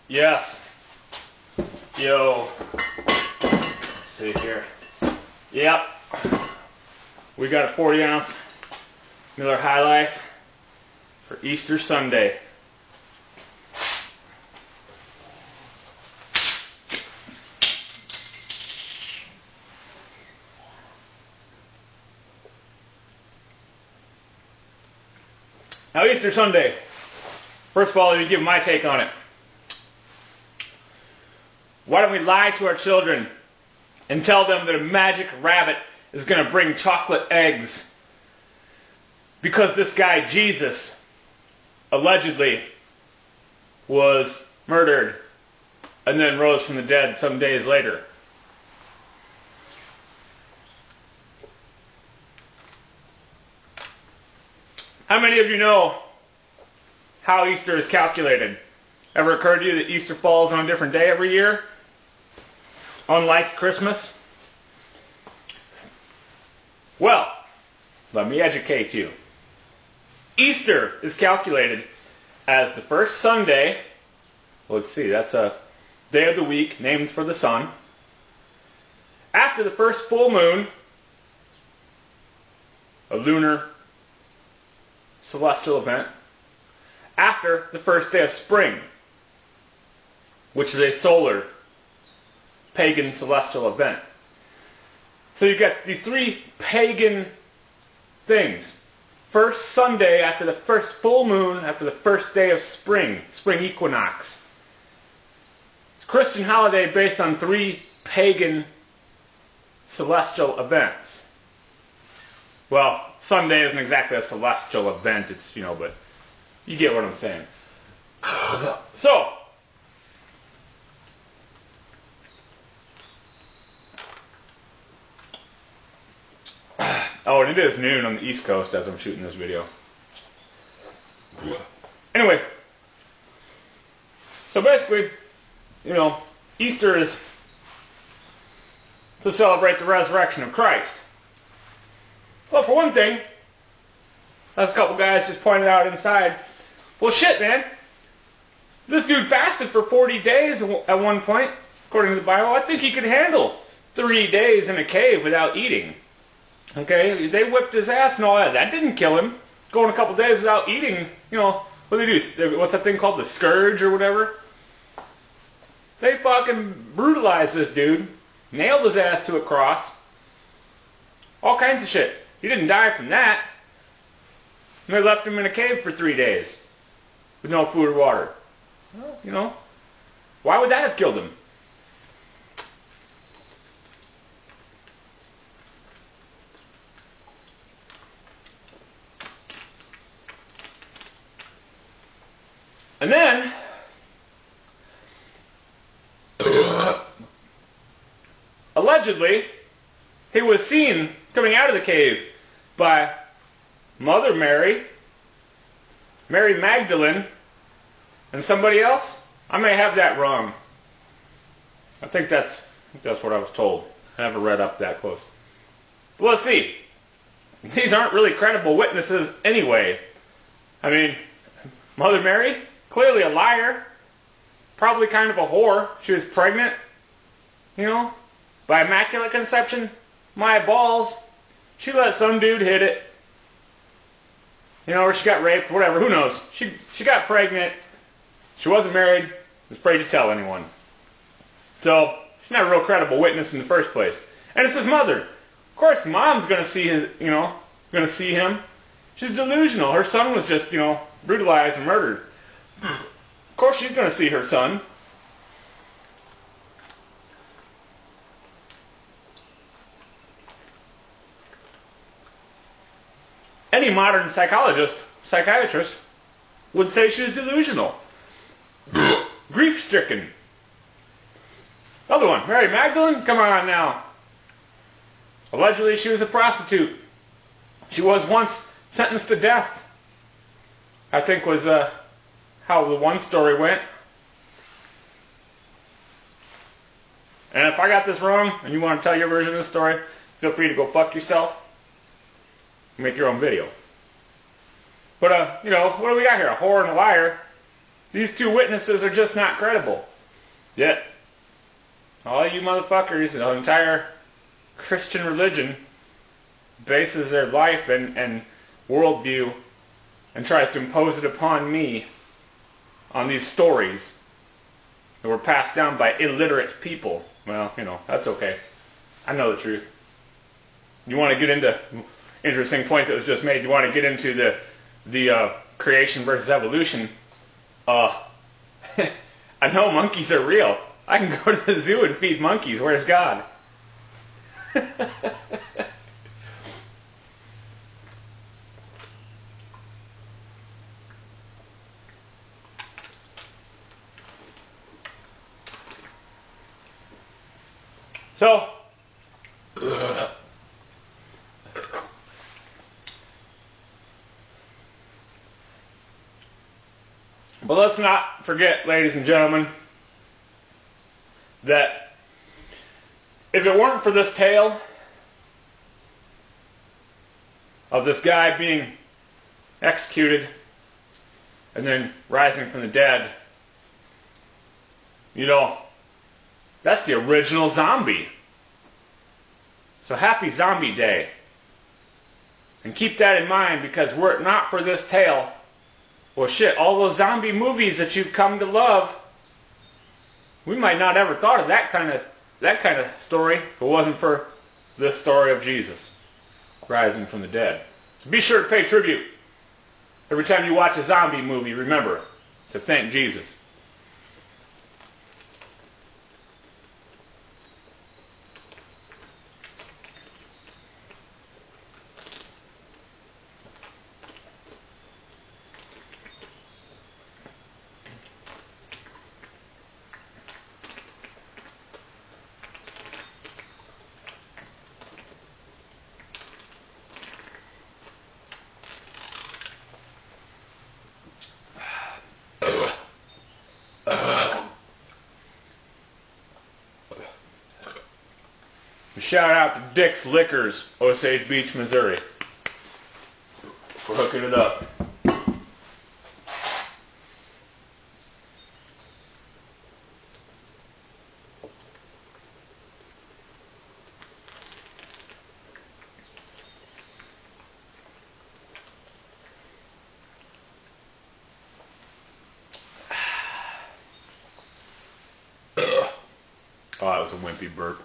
Yes. Yo. Let's see here. Yep. We got a 40-ounce Miller High Life for Easter Sunday. Now, Easter Sunday. First of all, let me give my take on it. Why don't we lie to our children and tell them that a magic rabbit is going to bring chocolate eggs? Because this guy, Jesus, allegedly was murdered and then rose from the dead some days later. How many of you know how Easter is calculated? Ever occurred to you that Easter falls on a different day every year? Unlike Christmas? Well, let me educate you. Easter is calculated as the first Sunday. Let's see, that's a day of the week named for the sun. After the first full moon, a lunar celestial event. After the first day of spring, which is a solar pagan celestial event. So you've got these three pagan things. First Sunday after the first full moon, after the first day of spring equinox. It's a Christian holiday based on three pagan celestial events. Well, Sunday isn't exactly a celestial event, it's, but you get what I'm saying. So, oh, and it is noon on the East Coast as I'm shooting this video. Anyway, so basically, Easter is to celebrate the resurrection of Christ. Well, for one thing, as a couple guys just pointed out inside, well, shit, man. This dude fasted for 40 days at one point, according to the Bible. I think he could handle 3 days in a cave without eating. Okay, they whipped his ass and all that. That didn't kill him. Going a couple days without eating, what do they do? What's that thing called? The scourge or whatever? They fucking brutalized this dude. Nailed his ass to a cross. All kinds of shit. He didn't die from that. And they left him in a cave for 3 days. With no food or water. Well, why would that have killed him? And then, allegedly, he was seen coming out of the cave by Mother Mary, Mary Magdalene, and somebody else. I may have that wrong. I think that's what I was told. I never read up that close. But let's see. These aren't really credible witnesses anyway. I mean, Mother Mary, clearly a liar. Probably kind of a whore. She was pregnant, by immaculate conception. My balls. She let some dude hit it. Or she got raped, whatever, who knows. She got pregnant. She wasn't married. Was afraid to tell anyone. So, she's not a real credible witness in the first place. And it's his mother. Of course, mom's going to see his, going to see him. She's delusional. Her son was just, brutalized and murdered. Of course she's going to see her son. Any modern psychiatrist would say she was delusional. Grief-stricken. Other one, Mary Magdalene? Come on now. Allegedly she was a prostitute. She was once sentenced to death. I think was how the one story went. And if I got this wrong and you want to tell your version of the story, feel free to go fuck yourself. Make your own video. But, what do we got here? A whore and a liar. These two witnesses are just not credible. Yet, all you motherfuckers, the entire Christian religion bases their life and worldview and tries to impose it upon me on these stories that were passed down by illiterate people. Well, you know, that's okay. I know the truth. You want to get into, interesting point that was just made, you want to get into the creation versus evolution. I know monkeys are real. I can go to the zoo and feed monkeys. Where's God? So, but let's not forget, ladies and gentlemen, that if it weren't for this tale of this guy being executed and then rising from the dead, you know, that's the original zombie. So happy Zombie Day. And keep that in mind, because were it not for this tale, well shit, all those zombie movies that you've come to love, we might not ever thought of that kind of story if it wasn't for this story of Jesus rising from the dead. So be sure to pay tribute. Every time you watch a zombie movie, remember to thank Jesus. Shout out to Dick's Liquors, Osage Beach, Missouri, for hooking it up. Oh, that was a wimpy burp.